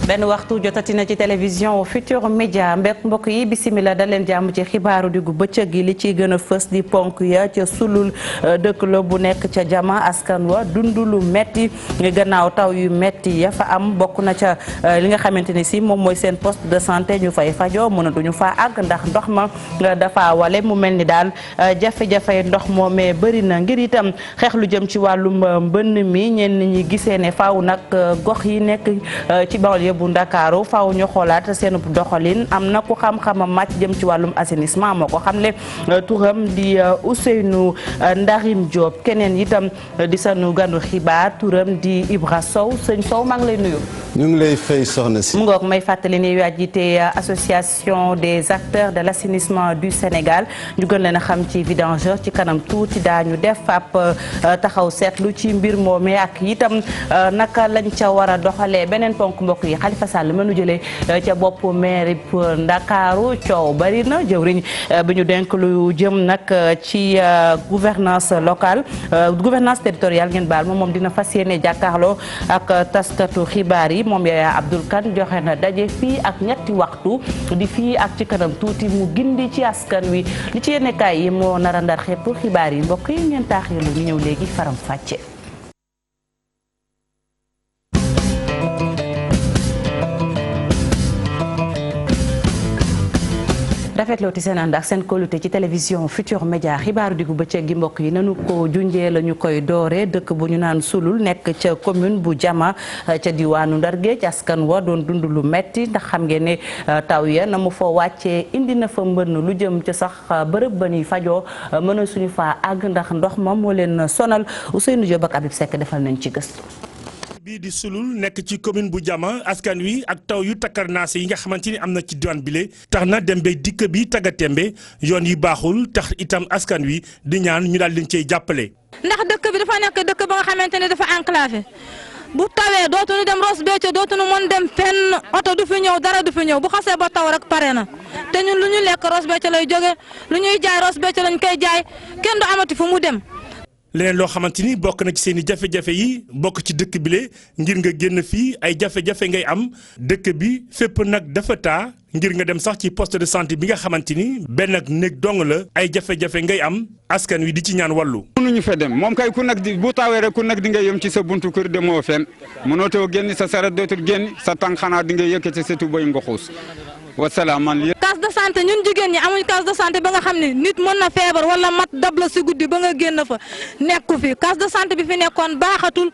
benn waxtu jotati na ci télévision Futurs Médias mbokk yi bisimila da leen jàmm ci xibaaru diggu bëccëg gi li ciy gën a fës di ponk ya ca sulul dëkk la bu nekk ca jama askan wa dund lu metti gannaaw taw yu metti ya fa am bokk na ca li nga xamante ni si moom mooy seen poste de santé ñu fay fajoo mënatuñu faa àgg ndax ndox ma dafa wale mu mel ni daal jafe-jafe ndox moomee bëri na ngir itam xeex lu jëm ci wàllum mbënn mi ñenn ñi gisee ne faaw nag gox yi nekk ci banlieue bu Ndakaaru faaw ñu xoolaat seen doxalin am na ku xam-xamam màcc jëm ci wàllum assainissement moo ko xamle turam di Ousseynou Ndarim Diop keneen itam di sanu ganu xibaar turam di Ibra Sow sëñ Sow maa ngi lay nuyu. ñu ngi lay fay soxna si. mu ngoog may fàttali ni yaa jiite association des acteurs de l'assainissement du Sénégal ñu gën leen a xam ci vidangeur ci kanam tuuti daañu def ab taxaw seetlu ci mbir moomee ak itam naka lañ ca war a doxalee beneen ponk mbokk yi Khalifa Sall mënu jëlee ca bopp maire Ndakaaru coow bari na jëwriñ bi ñu denk lu jëm nag ci gouvernance locale gouvernance territoriale ngeen baal moom dina fas yéene jàkkaarloo ak taskatu xibaar yi moom Yaya Abdoul Kane joxe na daje fii ak ñetti waxtu di fii ak ci kanam tuuti mu gindi ci askan wi li ci yéene kaay yi moo nar a ndar xepp xibaar yi mbokk yi ngeen taaxirlu ñu ñëw léegi faram fàcce. rafetlooti seen ànd ak seen kóolute ci télévision Futurs Médias xibaaru diggu bëccëg gi mbokk yi nanu ko junjee la ñu koy doore dëkk bu ñu naan sulul nekk ca commune bu Jama ca diwaanu Ndar Géej askan wa doon dund lu metti ndax xam ngeen ne taw ya na mu fa wàccee indi na fa mbënn lu jëm ca sax bërëb ba ñuy fajoo mën a suñu faa àgg ndax ndox ma moo leen sonal Ousseynou Diop ak Habib Seck defal nañ ci gëstu. bii di sulul nekk ci commune bu Jama askan wi ak taw yu takkarnaase yi nga xamante ni am na ci diwaan bile tax na dem ba dikk bi taggatémbe yoon yi baaxul tax itam askan wi di ñaan ñu daal leen cey jàppale. ndax dëkk bi dafa nekk dëkk ba nga xamante ne dafa enclavé bu tawee dootuñu dem Ross Béthio dootuñu mën dem fenn oto du fi ñëw dara du fi ñëw bu xasee ba taw rek pare na te ñun lu ñu lekk Ross Béthio lay jóge lu ñuy jaay Ross Béthio lañ koy jaay kenn du amati fu mu dem. leneen loo xamante ni bokk na ci seen i jafe-jafe yi bokk ci dëkk bile ngir nga génn fii ay jafe-jafe ngay am dëkk bi fépp nag dafa taa ngir nga dem sax ci poste de santé bi nga xamante ni benn ak néeg dong la ay jafe-jafe ngay am askan wi di ci ñaan wàllu. mënuñu fa dem moom kay ku nekk di bu tawee rek ku nekk di nga yem ci sa buntu kër demoo fenn mënoo too génn sa saret dootul génn sa tànk xanaa di nga yëkkati sa tubéy nga xuus wasalaam man lii. case de santé ñun jigéen ñi amuñ case de santé ba nga xam ne nit mën na feebar wala mat dab la si guddi ba nga génn fa nekku fi case de santé bi fi nekkoon baaxatul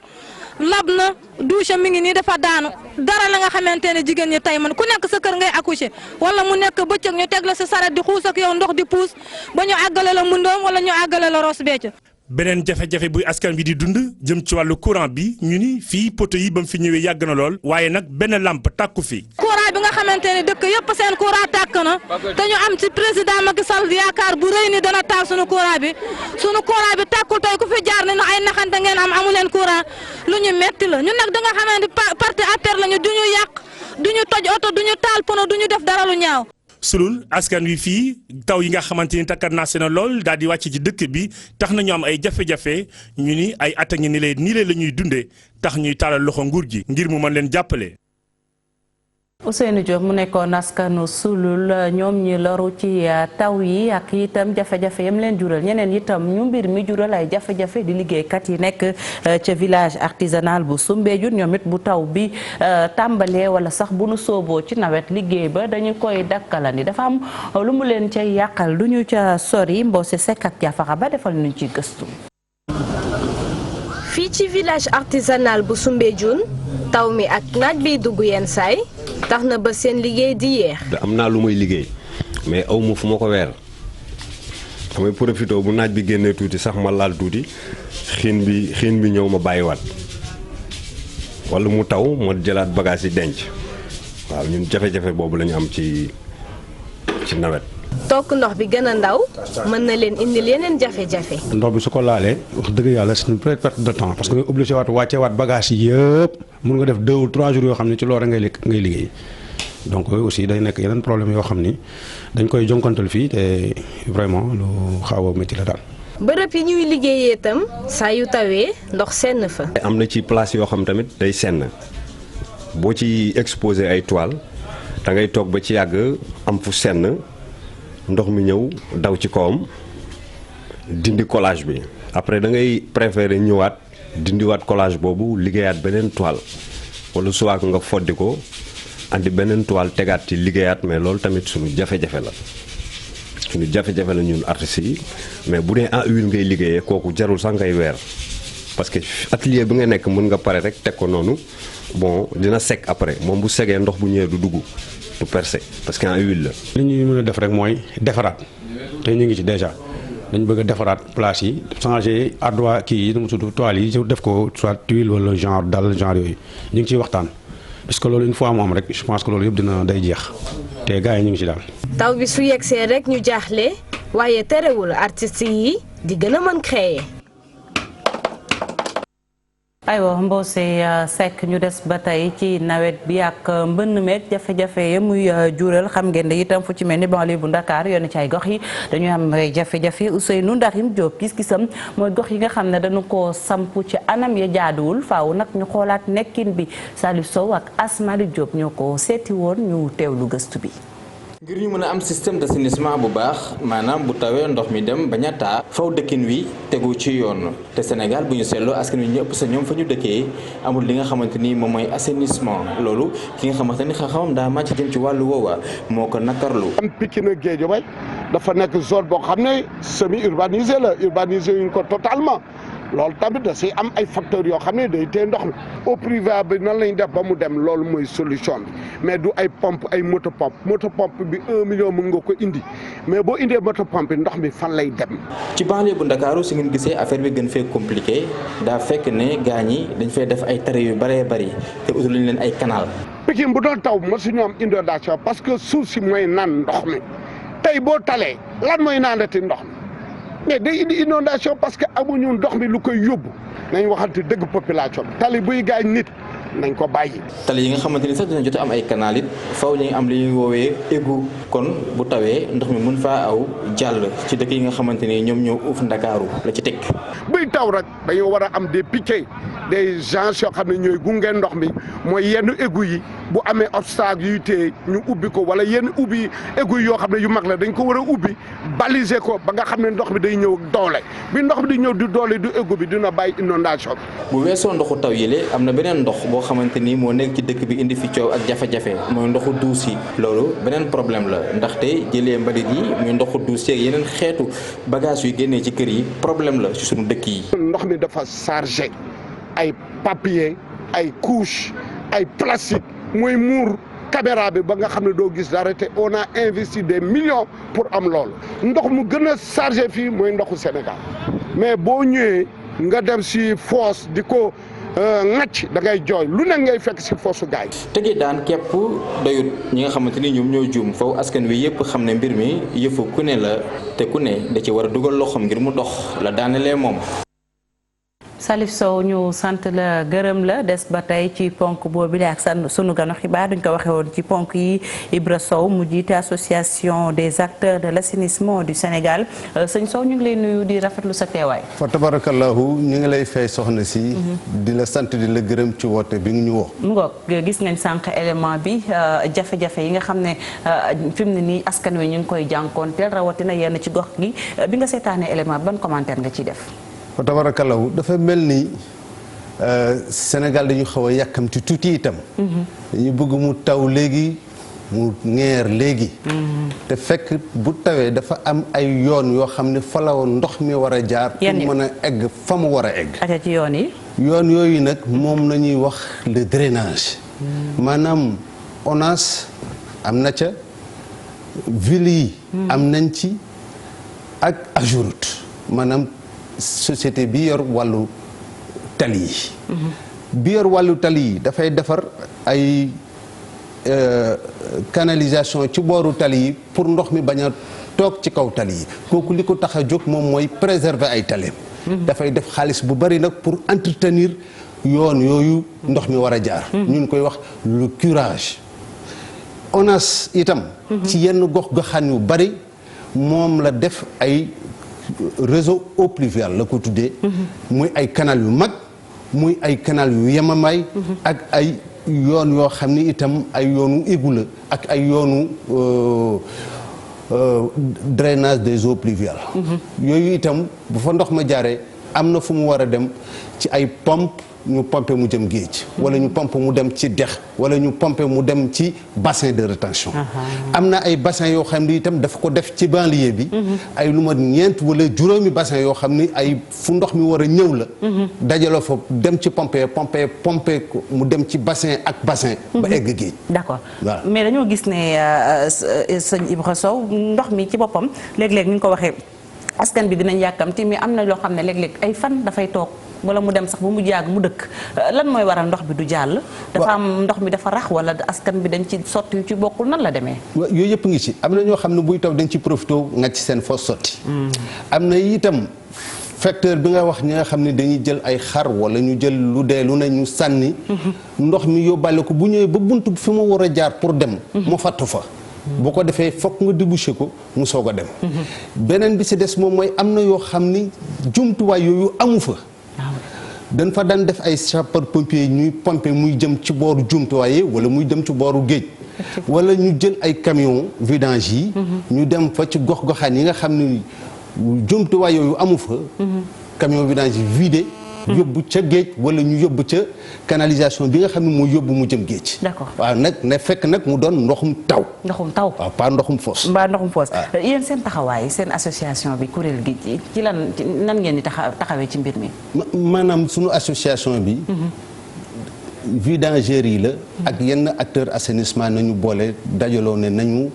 lab na douche mi ngi nii dafa daanu dara la nga xamante ne jigéen ñi tey man ku nekk sa kër ngay accoucher wala mu nekk bëccëg ñu teg la sa saret di xuus ak yow ndox di puus ba ñu àggale la mundoom wala ñu àggale la Ross Béthio. beneen jafe-jafe buy askan bi di dund jëm ci wàllu courant bi ñu ni fii poto yi ba mu fi ñëwee yàgg na lool waaye nag benn lampe tàkku fi. courant bi nga xamante ne dëkk yëpp seen courant tàkk na te ñu am ci président Macky Sall yaakaar bu rëy ni dana taal sunu courant bi tàkkul tey ku fi jaar ne ay naxante ngeen am amu leen courant lu ñu metti la ñun nag da nga xamante parti APR lañu du ñu yàq du ñu toj oto du ñu taal pono du ñu def dara lu ñaaw. sulul askan wi fii taw yi nga xamante ni takkarnaase na lool daal di wàcc ci dëkk bi tax na ñu am ay jafe-jafe ñu ni ay at a ngi nii la ñuy dundee tax ñuy taalal loxo nguur gi ngir mu mën leen jàppale. Ousseynou Diop mu nekkoon askanu sulul ñoom ñi loru ci taw yi ak itam jafe-jafe yam leen jural ñeneen itam ñu mbir mi jural ay jafe-jafe di liggéeykat yi nekk ca village artisanal bu Soumbédioune ñoom it bu taw bi tàmbalee wala sax bu nu sooboo ci nawet liggéey ba dañu koy dakkalandi dafa am lu mu leen cay yàqal du ñu ca sori Mbose Seck ak Jafara ba defal nañu ci gëstu. fii ci village artisanal bu Soumbédioune taw mi ak naaj biy dugg yenn saay tax na ba seen liggéey di yeex. am naa lu muy liggéey mais aw ma fu ma ko weer damay profité bu naaj bi génnee tuuti sax ma laal tuuti xiin bi ñëw ma bàyyiwaat wala mu taw ma jëlaat bagage yi denc waaw ñun jafe-jafe boobu la ñu am ci nawet. tokk ndox bi gën a ndaw mën na leen indil yeneen jafe-jafe. ndox bi su ko laalee wax dëgg yàlla c'est une perte de temps parce que ngay obligé waat wàcce waat bagage yi yëpp mun nga def 2 ou 3 jours yoo xam ne ci loolu ngay liggéey donc yooyu aussi day nekk yeneen problème yoo xam ni dañ koy jonkantal fii te vraiment lu xaw a métti la daal. bërëb yi ñuy liggéeyee itam saa yu tawee ndox senn fa. am na ci place yoo xam tamit day senn boo ci exposé ay toile da ngay toog ba ci yàgg am fu senn ndox mi ñëw daw ci kawam dindi collage bi après da ngay préférer ñëwaat dindiwaat collage boobu liggéeyaat beneen toile wala suwaak nga foddi ko andi beneen toile tegaat ci liggéeyaat mais loolu tamit suñu jafe-jafe la ñun artistes yi mais bu dee en huile ngay liggéeyee kooku jarul sax ngay weer parce que atelier bi nga nekk mën nga pare rek teg ko noonu bon dina sec après moom bu segee ndox bu ñëwee du dugg du percer parce que en huile la. li ñuy mën a def rek mooy defaraat te ñu ngi ci déjà dañ bëgg a defaraat place yi changer ardoise kii yi nu mu tudd toile yi def ko soit huile wala genre dal genre yooyu ñu ngi ciy waxtaan parce que loolu une fois mu am rek je pense que loolu yëpp dina day jeex te gars yi ñu ngi ci daal. taw bi su yegsee rek ñu jaaxle waaye terewul artistes yi di gën a mën créer. aywa Mbose Seck ñu des ba tey ci nawet bi ak mbënn meeg jafe-jafe ya muy jural xam ngeen ne itam fu ci mel ni banlieue bu Dakar yoon ci ay gox yi dañuy am jafe-jafe Ousseynou Ndaxim Diop gis-gisam mooy gox yi nga xam ne dañu ko samp ci anam ya jaaduwul faaw nag ñu xoolaat nekkin bi Salif Sow ak Asmali Diop ñoo ko seeti woon ñu teewlu gëstu bi. ngir ñu mën a am système d'assainissement bu baax maanaam bu tawee ndox mi dem bañ a taa faw dëkkin wi tegu ci yoon te Sénégal bu ñu seetloo askan wi ñu ëpp sa ñoom fa ñu dëkkee amul li nga xamante ni moom mooy assainissement loolu ki nga xamante ni xam-xamam daa màcc jëm ci wàllu woowa moo ko nakarlu. am Pikine Guédiawaye dafa nekk zone boo xam ne semi urbanisé la urbanisé yuñ ko totalement loolu tamit da si am ay facteurs yoo xam ne day téye ndox mi au privé bi nan lañ def ba mu dem loolu mooy solution bi mais du ay pompe ay moto pompe bi 1 million mën nga ko indi mais boo indee moto pompe ndox mi fan lay dem. ci banlieue bu Ndakaaru si ngeen gisee affaire bi gën fee compliqué daa fekk ne gaañ yi dañ fay def ay tare yu bëree bëri te utul lañ leen ay canal. Pikine bu doon taw mosuñu am inondation parce que suuf si mooy naan ndox mi tey boo talee lan mooy naanati ndox mi. mais day indi inondation parce que amuñu ndox mi lu koy yóbbu nañ waxante dëgg population bi tali buy gaañ nit nañ ko bàyyi. tali yi nga xamante ni sax dina jot am ay canal it faw ñu am li ñuy woowee égout kon bu tawee ndox mi mën faa aw jàll ci dëkk yi nga xamante ni ñoom ñoo uuf Ndakaaru la ci teg. buy taw rek dañoo war a am des piquets des gens yoo xam ne ñooy gunge ndox mi mooy yenn égout yi bu amee obstacle yuy téye ñu ubbi ko wala yenn ubbi égout yoo xam ne yu mag la dañ ko war a ubbi baliser ko ba nga xam ne ndox mi day ñëw doole bi ndox mi di ñëw di doole du égout bi dina bàyyi inondation bi. bu weesoo ndoxu taw yële am na beneen ndox boo xamante ni moo nekk ci dëkk bi indi fi coow ak jafe-jafe mooy ndoxu duus yi loolu beneen problème la ndaxte jëlee mbalit yi muy ndoxu duus yeeg yeneen xeetu bagage yu génnee ci kër yi problème la ci suñu dëkk yi. ndox mi dafa chargé ay papier ay couche ay plastique mooy muur caméra bi ba nga xam ne doo gis dara te on a investi des millions pour am loolu ndox mu gën a chargé fii mooy ndoxu Sénégal mais boo ñëwee nga dem si fosse di ko ŋàcc da ngay jooy lu ne ngay fekk si foosu gaay yi. tëjee daan képp doyut ñi nga xamante ni ñoom ñoo juum faw askan wi yëpp xam ne mbir mi yëfu ku ne la te ku ne da ci war a dugal loxoom ngir mu dox la daanelee moom. Salif Sow ñu sant la gërëm la des ba tey ci ponk boobu la ak sunu ganu xibaar duñ ko waxee woon ci ponk yi Ibra Sow mu jiite association des acteurs de l'assainissement du Sénégal sëñ Sow ñu ngi lay nuyu di rafetlu sa teewaay. fa tabarakallahu ñu ngi lay fay soxna si. di la sant di la gërëm ci woote bi nga ñu woo. mu ngoog gis nañ sànq élément bi jafe-jafe yi nga xam ne fi mu ne nii askan wi ñu ngi koy jànkoonteel rawatina yenn ci gox gi bi nga seetaanee élément ban commentaire nga ciy def. fa tabarakallahu dafa mel ni Sénégal dañu xaw a yàkkamti tuuti itam. dañu bëgg mu taw léegi mu ŋeer léegi. te fekk bu tawee dafa am ay yoon yoo xam ne fa la woon ndox mi war a jaar. pour mën a egg fa mu war a egg. ak ci yoon yi. yoon yooyu nag moom la ñuy wax le drainage. maanaam ONAS am na ca ville yi. am nañ ci ak AGEROUTE maanaam. société bi yor wàllu tali yi bi yor wàllu tali yi dafay defar ay canalisation ci booru tali yi pour ndox mi bañ a toog ci kaw tali yi kooku li ko tax a jóg moom mooy préserver ay taleem dafay def xaalis bu bari nag pour entretenir yoon yooyu ndox mi war a jaar ñu koy wax le curage ONAS itam ci yenn gox-goxaan yu bari moom la def ay réseau eau pluviale la ko tuddee muy ay canal yu mag muy ay canal yu yemamaay ak ay yoon yoo xam ni itam ay yoonu égout la ak ay yoonu drainage des eaux pluviales. yooyu itam bu fa ndox ma jaaree am na fu mu war a dem ci ay pompe ñu pompe mu jëm géej wala ñu pompe mu dem ci dex wala ñu pompe mu dem ci bassin de rétention. am na ay bassin yoo xam ni itam dafa ko def ci banlieue bi. ay lu mat ñeent wala juróomi bassin yoo xam ni ay fu ndox mi war a ñëw la. dajaloo fa dem ci pompe ko mu dem ci bassin ak bassin. ba egg géej. d'accord mais dañoo gis ne sëñ Ibra Sow ndox mi ci boppam léeg-léeg ni ñu ko waxee askan bi dinañ yàkkamti mais am na loo xam ne léeg-léeg ay fan dafay toog. wala mu dem sax bu mu yàgg mu dëkk lan mooy waral ndox bi du jàll. dafa am ndox mi dafa rax wala askan bi dañ ci sotti yu ci bokkul nan la demee. yooyu yëpp ngi ci am na ñoo xam ne buy taw dañ ci profité nga ci seen foos sotti. am na itam facteur bi nga wax ñi nga xam ne dañuy jël ay xar wala ñu jël lu dee lu ne ñu sànni. ndox mi yóbbaale ko bu ñëwee ba buntu fi mu war a jaar pour dem. mu fattu fa. bu ko defee fokk nga débouché ko mu soog a dem. beneen bi ci des moom mooy am na yoo xam ni jumtuwaay yooyu amu fa. dañ fa daan def ay sapeur pompier ñuy pomper muy jëm ci booru jumtuwaay wala muy dem ci booru géej wala ñu jël ay camion vidange yi ñu dem fa ci gox-goxaan yi nga xam ne jumtuwaay yooyu amu fa camion vidange yi vidé yóbbu ca géej wala ñu yóbbu ca canalisation bi nga xam ne mooy yóbbu mu jëm géej. d'accord waaw nag ne fekk nag mu doon ndoxum taw. ndoxum taw waaw pas ndoxum foos. mbaa ndoxum foos yéen seen taxawaay seen association bi kuréel gi ci lan nan ngeen di taxawee ci mbir mi. maanaam sunu association bi. vidangeurs yi la. ak yenn acteurs assainissement nañu boole dajaloo ne nañu.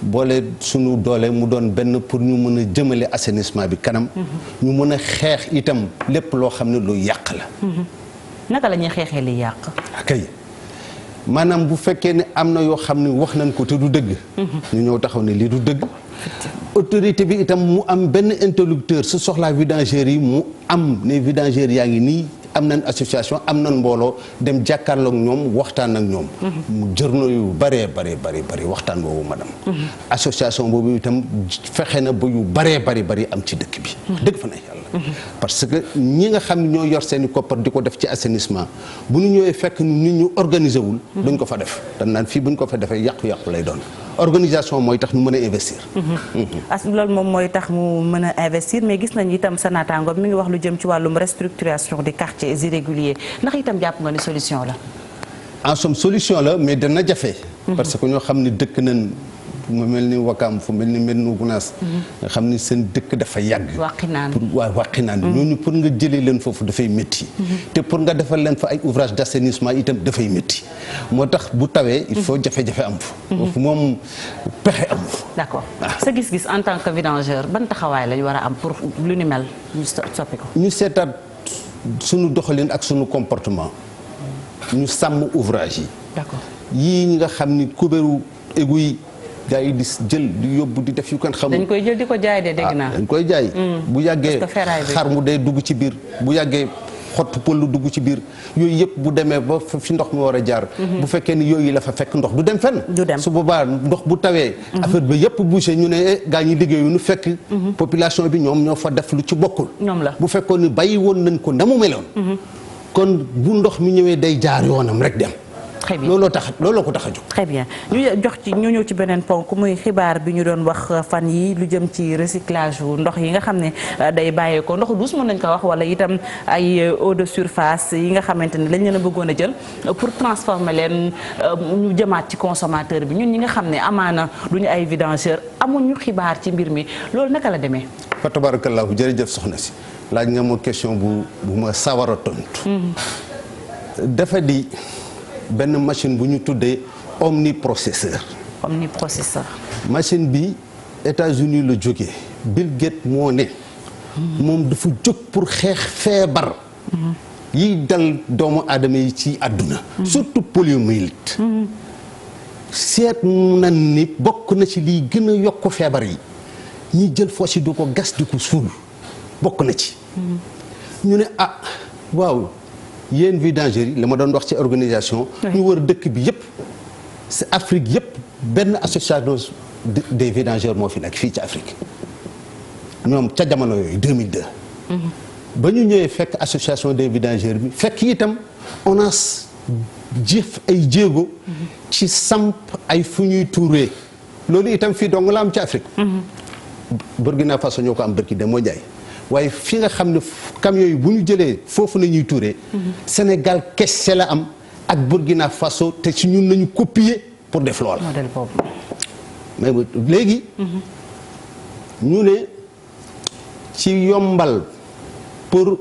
boole sunu doole mu doon benn pour ñu mën a jëmale assainissement bi kanam. ñu mën a xeex itam lépp loo xam ne lu yàq la. naka la ñuy xeexee li yàq. kay maanaam bu fekkee ne am na yoo xam ne wax nañ ko te du dëgg. ñu ñëw taxaw ne lii du dëgg. autorité bi itam mu am benn interlocuteur su soxlaa vidangeurs yi mu am ne vidangeurs yaa ngi nii. am nañ association am nañ mbooloo dem jàkkaarloog ñoom waxtaan ak ñoom. mu jërno yu bëree bëri waxtaan boobu madame. association boobu itam fexe na ba yu bëree bëri am ci dëkk bi. dëgg fa na yàlla. parce que ñi nga xam ne ñoo yor seen i koppar di ko def ci assainissement bu ñu ñëwee fekk nit ñu organiser wul. duñ ko fa def dañ naan fii buñ ko fa defee yàqu-yàqu lay doon. organisation mooy tax ñu mën a investir. loolu moom mooy tax mu mën a investir mais gis nañu itam sa naataango mi ngi wax lu jëm ci wàllum restructuration des quartiers irréguliers ndax itam jàpp nga ni solution la. en somme solution la mais dana jafe. parce que ñoo xam ne dëkk nañ fu mel ni Wakaam fu mel ni Médina Gounass nga xam ni seen dëkk dafa yàgg. Waqinaan ñooñu pour nga jëlee leen foofu dafay métti. te pour nga defal leen fa ay ouvrage d'assainissement itam dafay métti moo tax bu tawee il faut jafe-jafe am fa. foofu moom pexe am fa. d'accord sa gis-gis en tant que vidangeur ban taxawaay lañ war a am pour lu ni mel ñu soppi ko. ñu seetaat sunu doxalin ak sunu comportement ñu sàmm ouvrage yi. d'accord yii ñi nga xam ni kubéeru égout yi. gaa yi di jël di yóbbu di def yu kenn xamul. dañ koy jël di ko jaay de dégg naa. dañ koy jaay. bu yàggee xar mu dee dugg ci biir bu yàggee xottu pël lu dugg ci biir yooyu yëpp bu demee ba fi ndox mi war a jaar. bu fekkee ni yooyu la fa fekk ndox du dem fenn. du dem su boobaa ndox bu tawee. affaire bi yëpp bouché ñu ne gaa ñi liggéeyu nu fekk. population bi ñoom ñoo fa def lu ci bokkul. ñoom la bu fekkoon ni bàyyi woon nañ ko na mu meloon. kon bu ndox mi ñëwee day jaar yoonam rek dem. très bien looloo ko tax a jóg. très bien ñu ñëw ci beneen ponk muy xibaar bi ñu doon wax fan yi lu jëm ci recyclage wu ndox yi nga xam ne day bàyyeekoo ndoxu douce mën nañ ko wax wala itam ay eau de surface yi nga xamante ne lañ leen a bëggoon a jël pour transformer leen ñu jëmaat ci consommateur bi ñun ñi nga xam ne amaana duñu ay vidangeur amuñu xibaar ci mbir mi loolu naka la demee. fa tabarakallahu jërëjëf soxna si laaj nga ma question bu ma sawar a tontu. dafa di. benn machine bu ñu tuddee omniprocesseur. machine bi États-Unis la jógee Bill Gates moo ne. moom dafa jóg pour xeex feebar. yiy dal doomu aadama yi ci àdduna. surtout poliomyélite. seet nan ni bokk na ci liy gën a yokk feebar yi ñiy jël foos yi du ko gas di ko suul bokk na ci. ñu ne waaw. yéen vidangeurs yi la ma doon wax ci organisation. ñu wër dëkk bi yëpp. c'est Afrique yëpp benn association des vidangeurs moo fi nekk fii ci Afrique ñoom ca jamono yooyu 2002. ba ñu ñëwee fekk association des vidangeurs bi fekk itam ONAS jëf ay jéego ci samp ay fu ñuy tuuree loolu itam fii dong la am ci Afrique Burkina Faso ñoo ko am bërki de moo jaay waaye fi nga xam ne camions yi bu ñu jëlee foofu la ñuy tuuree Sénégal kese la am ak Burkina Faso te si ñun nañu copier pour def lool mais léegi ñu ne ci yombal pour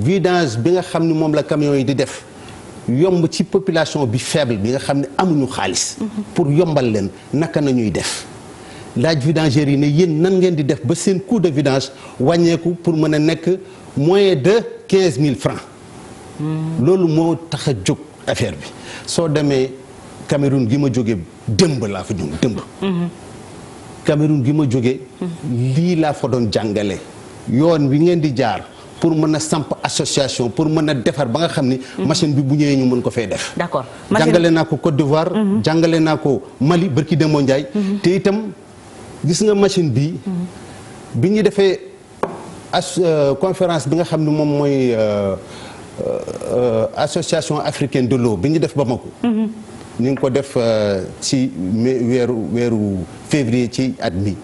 vidange bi nga xam ne moom la camions yi di def yomb ci population bi faible bi nga xam ne amuñu xaalis pour yombal leen naka nañuy def laaj vidangeurs yi ne yéen nan ngeen di def ba seen coût de vidange wàññeeku pour mën a nekk moins de 15 000 francs loolu moo tax a jóg affaire bi soo demee Cameroun gi ma jógee démb laa fa jóg démb Cameroun gi ma jógee lii laa fa doon jàngale yoon wi ngeen di jaar pour mën a samp association pour mën a defar ba nga xam ni machine bi bu ñëwee ñu mën ko fay def d'accord jàngale naa ko Côte d'Ivoire jàngale naa ko Mali barki Demba Ndiaye te itam gis nga machine bi ñu defee conférence bi nga xam ne moom mooy association africaine de l'eau bi ñu def Bamako ñu ngi ko def ci weeru février ci at mi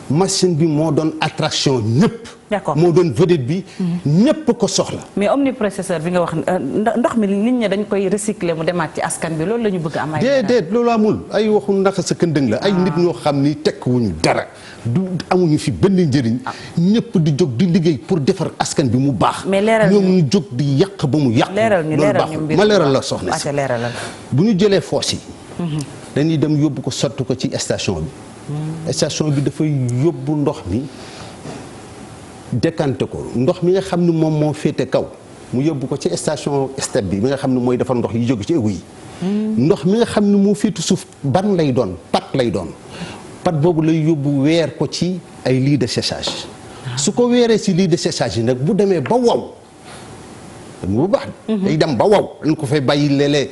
machine bi moo doon attraction ñëpp. d'accord moo doon vedette bi. ñëpp ko soxla. mais omniprocesseur bi nga wax ndox mi nit ñi dañ koy recycler mu demaat ci askan bi loolu la ñu bëgg am. ay déedéet loolu amul ay waxu ndax sa këndëng la. ay nit ñoo xam ni tekkuwuñu dara. du amuñu fi benn njëriñ. ñëpp di jóg di liggéey pour defar askan bi mu baax. mais leeral ñoom ñu jóg di yàq ba mu yàq. leeral ñu loolu baaxul ma leeral la soxna si. bu ñu jëlee foos yi. dañuy dem yóbbu ko sotti ko ci station bi. station bi dafay yóbbu ndox mi décanté ko ndox mi nga xam ne moom moo féete kaw mu yóbbu ko ci station step bi nga xam ne mooy defar ndox yi jóge ci égout yi. ndox mi nga xam ne moo féete suuf ban lay doon pat lay doon pat boobu lay yóbbu weer ko ci ay lits de séchage. su ko weeree ci lits de séchage yi nag bu demee ba wow bu baax. day dem ba wow dañ ko fay bàyyi léeg-léeg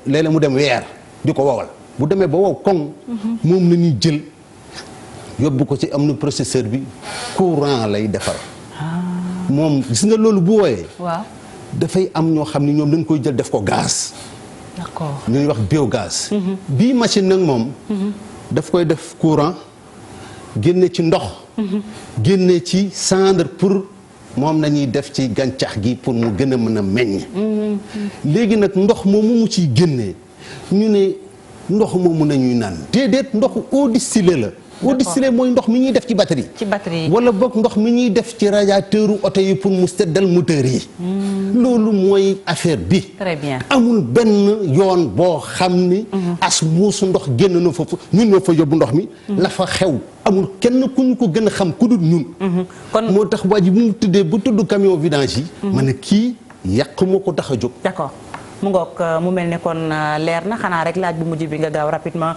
léeg-léeg mu dem weer di ko wowal. bu demee ba wow koŋ moom la ñuy jël yóbbu ko ci am na processeur bi courant lay defar moom gis nga loolu bu wooyee waaw dafay am ñoo xam ne ñoom dañ koy jël def ko gaz. d'accord ñu ñuy wax biogaz. bii machine nag moom daf koy def courant génne ci ndox génne ci cendre pour moom nañuy def ci gàncax gi pour mu gën a mën a meññ. léegi nag ndox moomu mu ciy génnee ñu ne ndox moomu nañuy naan déedéet ndoxu eau distillée la. eau distillée mooy ndox mi ñuy def ci batterie. ci batterie wala boog ndox mi ñuy def ci radiateur oto yi pour mu seddal moteur yi. loolu mooy affaire bi. très bien amul benn yoon boo xam ni. as muusu ndox génn na foofu ñun ñoo fa yóbbu ndox mi. la fa xew amul kenn ku ñu ko gën a xam ku dul ñun. kon moo tax waa ji bu mu tuddee bu tudd camion vidange yi. ma ne kii yàq moo ko tax a jóg. d'accord. mu ngoog mu mel ne kon leer na xanaa rek laaj bu mujj bi nga gaaw rapidement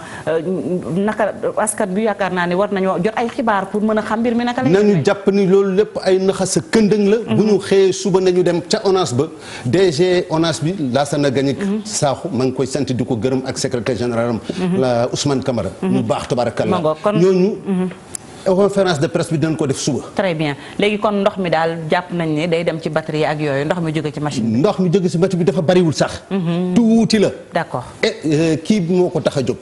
naka askan bi yaakaar naa ne war nañoo jot ay xibaar pour mën a xam mbir mi naka la. nañu jàpp ni loolu lépp ay naxas a këndëng la. bu ñu xëyee suba nañu dem ca ONAS ba DG ONAS bi Lassana Gagnick Sakho maa ngi koy sant di ko gërëm ak secrétaire général am. la Ousmane Camara. ñu baax tabarakallah ñooñu. conférence de presse bi dinañ ko def suba. très bien léegi kon ndox mi daal jàpp nañ ne day dem ci batterie ak yooyu ndox mi jóge ci machine bi. ndox mi jóge ci batterie bi dafa bariwul sax. tuuti la. d'accord kii bi moo ko tax a jóg.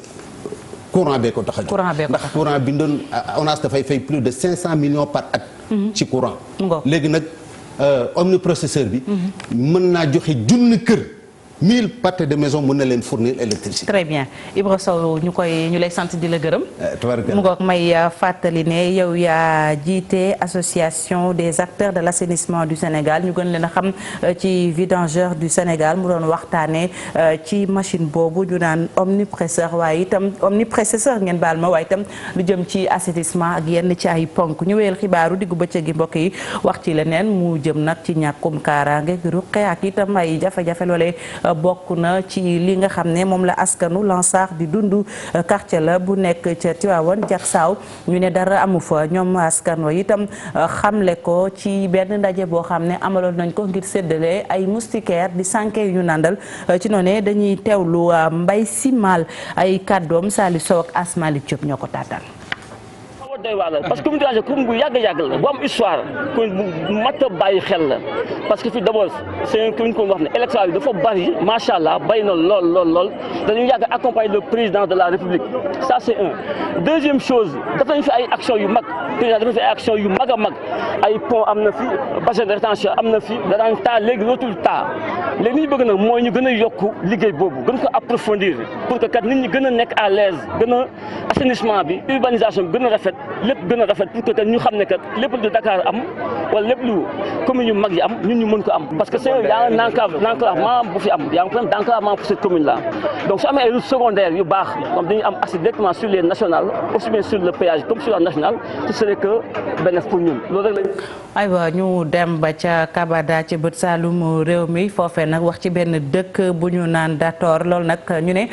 courant bee ko tax a jóg. courant bee ko tax a jóg ndax courant bi doon ONAS dafay fay plus de 500 millions par at. ci courant. léegi nag omniprocesseur bi. mën naa joxe junni kër. 1000 pâtés de maison mën na leen fournir électricité. très bien Ibra Sow ñu lay sant di la gërëm. mu ngoog may fàttali ne yow yaa jiite association des acteurs de l'assainissement du Sénégal ñu gën leen a xam ci vidangeur du Sénégal mu doon waxtaanee ci machine boobu ñu naan omnipresseur waaye itam omniprocesseur ngeen baal ma waaye itam lu jëm ci assainissement ak yenn ci ay ponk ñu wéyal xibaaru diggu bëccëg gi mbokk yi wax ci leneen mu jëm nag ci ñàkkum kaaraange ruqe ak itam ay jafe-jafe loolee. bokk na ci li nga xam ne moom la askanu Lansar di dund quartier la bu nekk ca Tivaouane Diacksao ñu ne dara amu fa ñoom askan wa itam xamle ko ci benn ndaje boo xam ne amaloon nañ ko ngir séddale ay moustiquaires di sànke yu ñu nàndal ci noonu dañuy teewlu Mbaye Simal ay kàddoom Sali Sow ak Asmali Diop ñoo ko taataan. doy waar la parce que commune de Rangé commune bu yàgg la bu am histoire commune bu mat a bàyyi xel la parce que fii d'abord c'est une commune ko wax ne électorat bi dafa bari macha allah bari na lool dañu yàgg accompagner le président de la République ça c'est un. Deuxième chose daf nañu fi ay actions yu mag président dafa fi ay actions yu mag a mag ay pont am na fi bassin de rétention am na fi danaan taa léegi dootul taa léegi li ñu bëgg nag mooy ñu gën a yokk liggéey boobu gën ko approfondir pour que kat nit ñi gën a nekk à l'aise gën a assainissement bi urbanisation bi gën a rafet lépp gën a rafet pour que kat ñu xam ne kat lépp lu Dakar am wala lépp lu commune yu mag yi am ñun ñu mën ko am parce que c'est y a un enclavement bu fi am y a un problème d'enclavement pour cette commune là donc su amee ay routes secondaires yu baax comme dañuy am accès directement sur les nationales aussi bien sur le péage comme sur la nationale ce serait que bénéfice pour ñun loolu rek lañ. aywa ñu dem ba ca Kabada ci bët Saalum réew mi foofee nag wax ci benn dëkk bu ñu naan Dator loolu nag ñu ne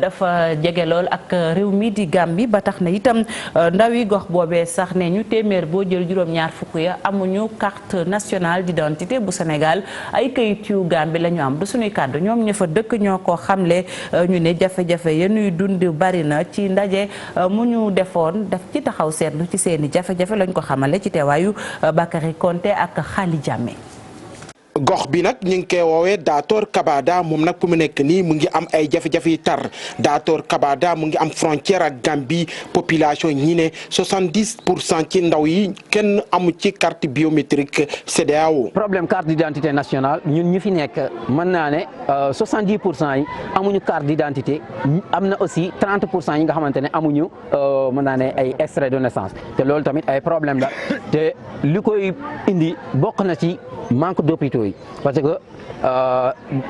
dafa jege lool ak réew mi di Gambie ba tax na itam ndawi gox boobee sax ne ñu téeméer boo jël juróom-ñaar fukk ya amuñu carte nationale d'identité bu Sénégal ay kayit yu Gambie la ñu am du suñuy kàddu ñoom ña fa dëkk ñoo ko xamle ñu ne jafe-jafe ya ñuy dund bari na ci ndaje mu ñu defoon def ci taxaw seetlu ci seeni jafe-jafe lañ ko xamale ci teewaayu Bakary Konté ak Khali Diamé. gox bi nag ñu ngi koy woowee Dator Kabada moom nag fu mu nekk nii mu ngi am ay jafe-jafe yu tar Dator Kabada mu ngi am frontière ak Gambie population ñi ne 70% ci ndaw yi kenn amu ci carte biométrique CEDEAO. problème carte d'identité nationale ñun ñu fi nekk mën naa ne 70% yi amuñu carte d'identité am na aussi 30% yi nga xamante ne amuñu mën naa ne ay extrait de naissance te loolu tamit ay problème la te li koy indi bokk na ci manque d'hôpitaux yi parce que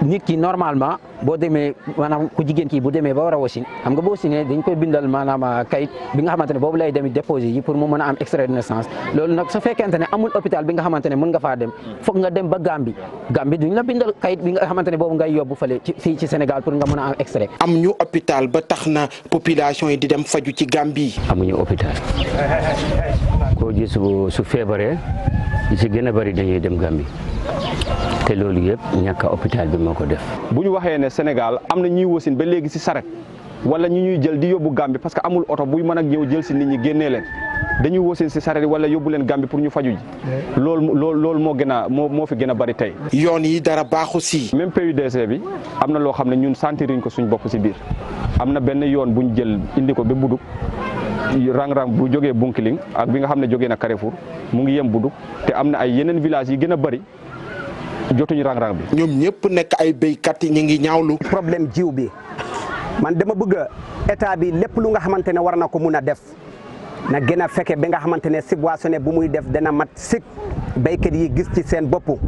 nit ki normalement boo demee maanaam ku jigéen ki bu demee ba war a wasin xam nga boo wasinee dañ koy bindal maanaam kayit bi nga xamante ne boobu lay demee déposé yi pour mu mën a am extrait de naissance loolu nag su fekkente ne amul hôpital bi nga xamante ne mën nga faa dem foog nga dem ba Gambie duñ la bindal kayit bi nga xamante ne boobu ngay yóbbu fële fii ci Sénégal pour nga mën a am extrait. amuñu hôpital ba tax na population yi di dem faju ci Gambie. amuñu hôpital koo gis su feebaree li ci gën a bari dañuy dem Gambie. te loolu yëpp ñàkk hôpital bi moo ko def. bu ñu waxee ne Sénégal am na ñuy wasin ba léegi ci saret wala ñu ñuy jël di yóbbu Gambie parce que amul oto buy mën a ñëw jël ci nit ñi génnee leen dañuy wasin ci saret wala yóbbu leen Gambie pour ñu faju ji. loolu moo gën a moo fi gën a bari tey. yoon yi dara baaxu ci. même PUDC bi am na loo xam ne ñun sentiruñ ko suñ bopp ci biir am na benn yoon bu ñu jël indi ko ba Buduk rang-rang bu jógee Bunkiling ak bi nga xam ne jógee na Carrefour mu ngi yem Buduk te am na ay yeneen villages yi gën a bari. jotuñu rang-rang bi. ñoom ñëpp nekk ay béykat yi ñu ngi ñaawlu. problème jiw bi man dama bëgg état bi lépp lu nga xamante ne war na ko mun a def na gën a fekke ba nga xamante ne subventionné bu muy def dana mat sik béykat yi gis ci seen bopp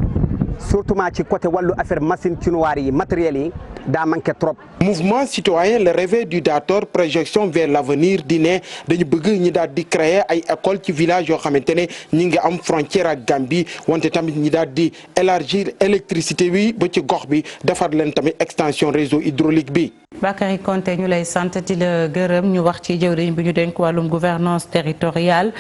surtout ci côté wàllu affaire machine chinoise yi matériels yi daa manqué trop. mouvement citoyen le réveil du Dator projection vers l'avenir di ne dañu bëgg ñi daal di créer ay école ci village yoo xamante ne ñi ngi am frontière ak Gambie wante tamit ñi daal di élargir électricité bi ba ci gox bi defar leen tamit extension réseau hydraulique bi. Bakary Konté ñu lay sant di la gërëm ñu wax ci jëwriñ bi ñu dénk wàllum gouvernance territoriale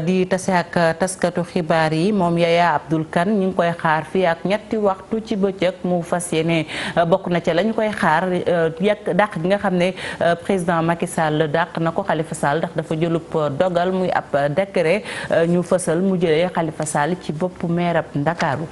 di tase ak taskatu xibaar yi moom Yaya Abdoul Kane ñu ngi koy xaar fii ak ñetti waxtu ci bëccëg mu fas yéene bokk na ca lañu koy xaar dàq gi nga xam ne président Macky Sall dàq na ko Khalifa Sall ndax dafa jëlub dogal muy ab décret ñu fësal mu jëlee Khalifa Sall ci boppu maire ab Ndakaaru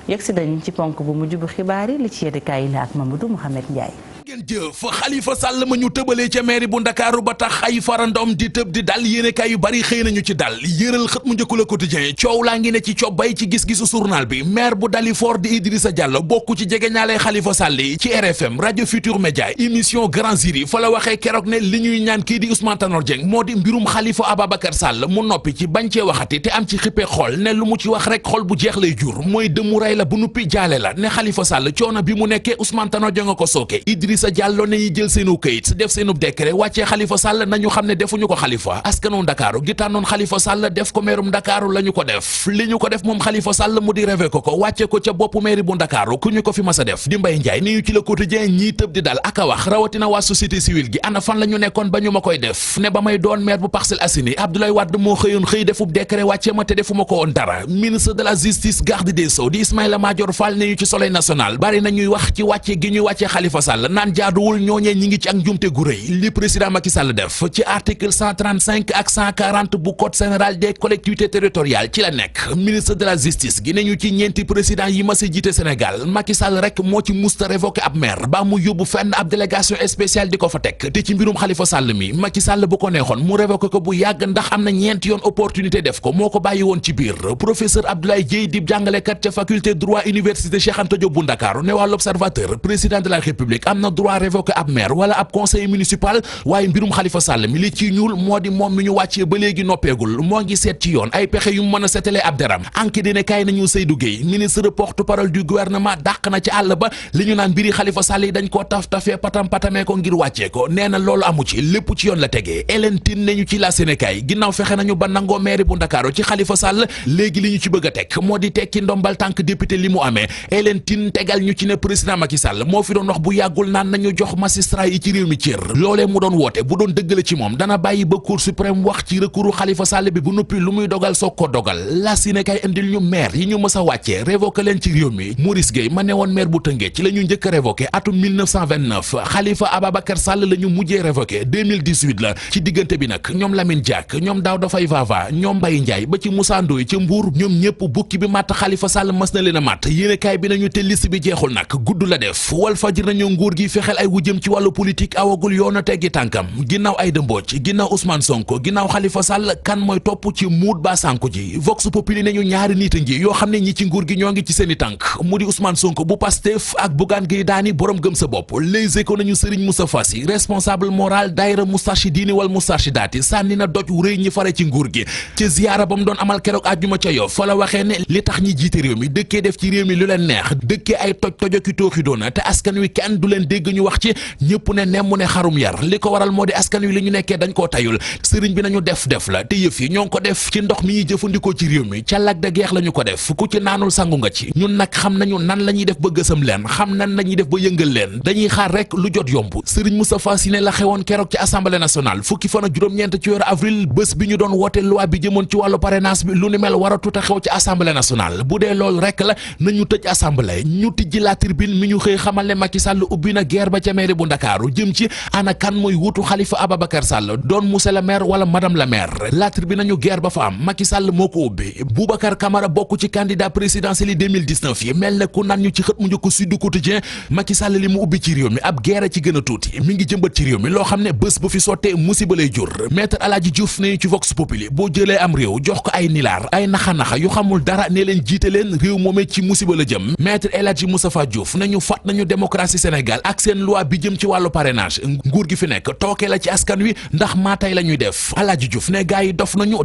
yegg si dañu ci ponk bu mujj bu xibaar yi li ci yéenekaay yi la ak Mamadou Mouhamed Ndiaye. ngeen jëf Khalifa Sall ma ñu tëbalee ca mairie bu Ndakaaru ba tax ay farandom di tëb di dal yéenekaay yu bari xëy nañu ci dal yëral xët mu njëkku la quotidien coow laa ngi ne ci cobbay ci gis-gisu journal bi maire bu Dalifort di Idrissa Diallo bokk ci jege ñaale Khalifa Sall yi ci RFM radio Futur Média émission Grand Jury fa la waxee keroog ne li ñuy ñaan kii di Ousmane Tanor Dieng moo di mbirum Khalifa Ababacar Sall mu noppi ci bañ cee waxati te am ci xippee xol ne lu mu ci wax rek xol bu jeex lay jur mooy dëmu ray la bu nuppi jaale la ne Khalifa Sall coono bi mu nekkee Ousmane Tanor Dieng ko sooke Idrissa Diallo ne jël seenu këyit def seenu décret wàccee Khalifa Sall nañu xam ne defuñu ko Khalifa askanu Ndakaaru gi tànnoon Khalifa Sall def ko meerum Ndakaaru la ñu ko def li ñu ko def moom Khalifa Sall mu di révé ko wàcce ko ca boppu mairie bu Ndakaaru ku ñu ko fi mas a def di Mbaye Ndiaye ni ñu ci Le Quotidien ñii tëb di dal ak a wax rawatina waa société civile gi ana fan la ñu nekkoon ba ñu ma koy def ne ba may doon maire bu Parcelles Assainies Abdoulaye Wade moo xëyoon xëy defub décret wàccee ma te defuma ko woon dara ministre de la justice garde des sceaux di Ismaïla Madior Fall ne ñu ci Soleil national bari na ñuy wax ci wàcce gi ñuy wàccee Khalifa Sall naan jaaduwul ñooñee ñi ngi ci ak njumte gu rëy li président Macky Sall def ci article 135 ak 140 bu code général des collectivités territoriales ci la nekk ministre de la justice gi ne ñu ci ñeenti président yi mas a jiite Sénégal Macky Sall rek moo ci musta révoqué ab maire ba mu yóbbu fenn ab délégation spéciale di ko fa teg te ci mbirum Khalifa Sall mi Macky Sall bu ko neexoon mu révoqué ko bu yàgg ndax am na ñeenti yoon opportunité def ko moo ko bàyyi woon ci biir professeur Abdoulaye Dièye di jàngalekat ca faculté droit université Cheikh Anta Diop bu Ndakaaru ne waa l'Observateur président de la République am na droit révoqué ab maire wala ab conseiller municipal waaye mbirum Khalifa Sall mi li ci ñuul moo di moom mi ñu wàccee ba léegi noppeegul moo ngi seet ci yoon ay pexe yu mën a setale ab deram enquête dina kaay nañu Seydou Gueye ministre porte-parole du gouvernement dàq na ci àll ba li ñu naan mbiri Khalifa Sall yi dañ koo taf-tafee patam-patamee ko ngir wàccee ko nee na loolu amu ci lépp ci yoon la tegee Hélène Tine ne ñu ci la Sénégal ginnaaw fexe nañu ba nangoo maire bu Ndakaaru ci Khalifa Sall léegi li ñu ci bëgg a teg moo di tekki ndombal tànk député li mu amee Hélène Tine tegal ñu ci ne président Macky Sall moo fi doon wax bu yàggul naan nañu jox magistrat yi ci réew mi cër loolee mu doon woote bu doon dëggale ci moom dana bàyyi ba Cour suprême wax ci recours Khalifa Sall bi bu noppi lu muy dogal soog ko dogal la Sénégal indil ñu maire yi ñu mës a wàccee révoqué leen ci réew mi Maurice Gueye ma ne woon maire bu Tëngéej ci la ñu njëkk a révoqué atum 1929 Khalifa Ababacar Sall la ñu mujjee révoqué 2018 la ci diggante bi nag ñoom Lamine Diack ñoom Daouda Faye Vava ñoom Mbaye Ndiaye ba ci Moussa Ndoye ca Mbour ñoom ñëpp bukki bi màtt Khalifa Sall mas na leen a màtt yéenekaay bi nañu te liste bi jeexul nag gudd la def Walf Fadjri nañu nguur gi fexeel ay wujjëm ci wàllu politique awagul yoon a teggi tànkam ginnaaw Aïda Mbodj ginnaaw Ousmane Sonko ginnaaw Khalifa Sall kan mooy topp ci muut ba sànku ji Vox Populi nañu ñaari nit a ngi yoo xam ne ñi ci nguur gi ñoo ngi ci seeni tànk mu di Ousmane Sonko bu Pastef ak Bougane Gueye Dany borom gëm sa bopp Les Échos nañu Serigne Moustapha Sy responsable moral daayira Moustarchidine wal Moustarchidaty sànni na doj rëy ñi fare ci nguur gi ci ziyaara ba mu doon amal keroog àjjuma ca Yoff fa la waxee ne li tax ñi jiite réew mi dëkkee def ci réew mi lu leen neex dëkkee ay tojoki tooxi doona te askan wi kenn du leen dégg ñu wax ci ñëpp ne nemmu ne xarum yar li ko waral moo di askan wi li ñu nekkee dañ koo tayul sëriñ bi nañu def la te yëf yi ñoo ngi ko def ci ndox mi ñuy jëfandikoo ci réew mi ca Lac de Guiers la ñu ko def ku ci naanul sangu nga ci ñun nag xam nañu nan la ñuy def ba gësam leen xam nan la ñuy def ba yëngal leen dañuy xaar rek lu jot yomb sëriñ Moustapha Sy ne la xewoon keroog ci assemblée nationale fukki fan ak juróom-ñeent ci weeru avril bés bi ñu doon woote loi bi jëmoon ci wàllu parrainage bi lu ni mel war a tuta xew ci assemblée nationale bu dee loolu rek la nañu tëj assemblée ñu tijji la tribune mi ñu xëy xamal ne Macky Sall ubbi na guerre ba ca mairie bu Ndakaaru jëm ci ana kan mooy wutu Khalifa Ababacar Sall doon monsieur le maire wala madame la maire la tribune nañu guerre ba fa am Macky Sall moo ko ubbi Boubacar Camara bokk ci candidat présidentiel yi 2019 yi mel ne ku naan ñu ci xët mu njëkk Sud Quotidien Macky Sall li mu ubbi ci réew mi ab guerre ci gën a tuuti mi ngi jëmbat ci réew mi loo xam ne bés bu fi sottee musiba lay jur maître Aladji Diouf ne ci Vox Populi boo jëlee am réew jox ko ay nilaar ay naxa-naxa yu xamul dara ne leen jiite leen réew moomee ci musiba la jëm maître El Hadji Moustapha Diouf nañu fat nañu démocratie Sénégal ak seen loi bi jëm ci wàllu parrainage nguur gi fi nekk tooke la ci askan wi ndax maa tey la ñuy def Aladji Diouf ne gars yi dof nañu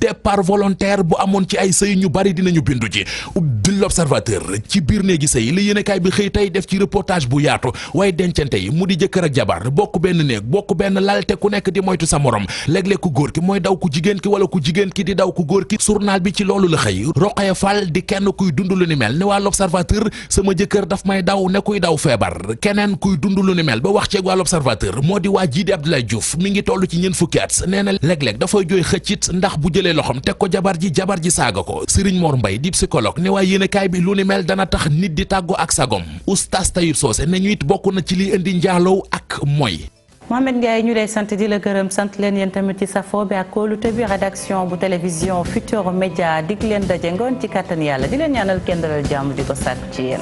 départ volontaire bu amoon ci ay sëy ñu bari dinañu bindu ci ubbi l'Observateur ci biir néegi sëy li yéenekaay bi xëy tey def ci reportage bu yaatu waaye dencante yi mu di jëkkër ak jabar bokk benn néeg bokk benn lal te ku nekk di moytu sa morom léeg-léeg ku góor ki mooy daw ku jigéen ki wala ku jigéen ki di daw ku góor ki journal bi ci loolu la xëy Rokhaya Fall di kenn kuy dund lu ni mel ne waa l'Observateur sama jëkkër daf may daw ne kuy daw feebar keneen kuy dund lu ni mel ba wax ceeg waa l'Observateur moo di waa jii di Abdoulaye Diouf mi ngi toll ci ñeent fukki at nee na léeg-léeg dafay jooy xëccit ndax bu jëlee loxom teg ko jabar ji saaga ko Serigne Mor Mbaye di psychologue ne waa yéenekaay bi lu ni mel dana tax nit di tàggoo ak sagom Oustaz Tayib Socé ne ñu it bokk na ci liy indi njaaloo ak mooy Mohamed Ndiaye ñu lay sant di la gërëm sant leen yéen tamit ci safo bi ak kóolute bi rédaction bu télévision Futurs Médias dig leen daje ngoon ci kàttan yàlla di leen ñaanal kenn dalal jàmm di ko sàkk ci yéen